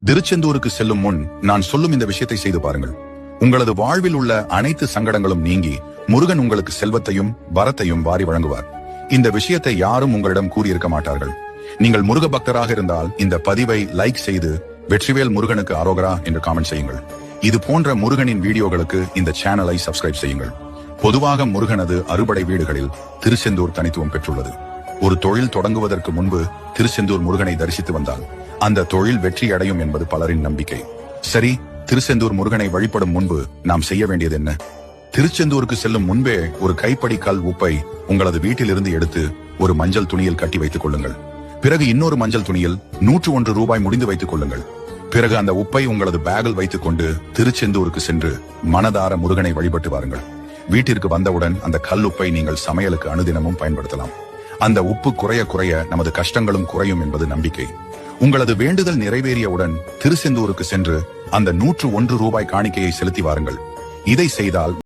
திருச்செந்தூருக்கு செல்லும் முன் நான் சொல்லும் இந்த விஷயத்தை செய்து பாருங்கள். உங்களது வாழ்வில் உள்ள அனைத்து சங்கடங்களும் நீங்கி முருகன் உங்களுக்கு செல்வத்தையும் வரத்தையும் வாரி வழங்குவார். இந்த விஷயத்தை யாரும் உங்களிடம் கூறியிருக்க மாட்டார்கள். நீங்கள் முருக பக்தராக இருந்தால் இந்த பதிவை லைக் செய்து வெற்றிவேல் முருகனுக்கு அரோகரா என்று காமெண்ட் செய்யுங்கள். இது போன்ற முருகனின் வீடியோகளுக்கு இந்த சேனலை சப்ஸ்கிரைப் செய்யுங்கள். பொதுவாக முருகனது அறுபடை வீடுகளில் திருச்செந்தூர் தனித்துவம் பெற்றுள்ளது. ஒரு தொழில் தொடங்குவதற்கு முன்பு திருச்செந்தூர் முருகனை தரிசித்து வந்தால் அந்த தொழில் வெற்றி அடையும் என்பது பலரின் நம்பிக்கை. சரி, திருச்செந்தூர் முருகனை வழிபடும் முன்பு நாம் செய்ய வேண்டியது என்ன? திருச்செந்தூருக்கு செல்லும் முன்பே ஒரு கைப்படி கல் உப்பை உங்களது வீட்டிலிருந்து எடுத்து ஒரு மஞ்சள் துணியில் கட்டி வைத்துக் கொள்ளுங்கள். பிறகு இன்னொரு மஞ்சள் துணியில் 101 ரூபாய் முடிந்து வைத்துக் கொள்ளுங்கள். பிறகு அந்த உப்பை உங்களது பேக்கில் வைத்துக் கொண்டு திருச்செந்தூருக்கு சென்று மனதார முருகனை வழிபட்டு வாருங்கள். வீட்டிற்கு வந்தவுடன் அந்த கல் உப்பை நீங்கள் சமையலுக்கு அனுதினமும் பயன்படுத்தலாம். அந்த உப்பு குறைய குறைய நமது கஷ்டங்களும் குறையும் என்பது நம்பிக்கை. உங்களது வேண்டுதல் நிறைவேறியவுடன் திருச்செந்தூருக்கு சென்று அந்த 101 ரூபாய் காணிக்கையை செலுத்தி வாருங்கள். இதை செய்தால்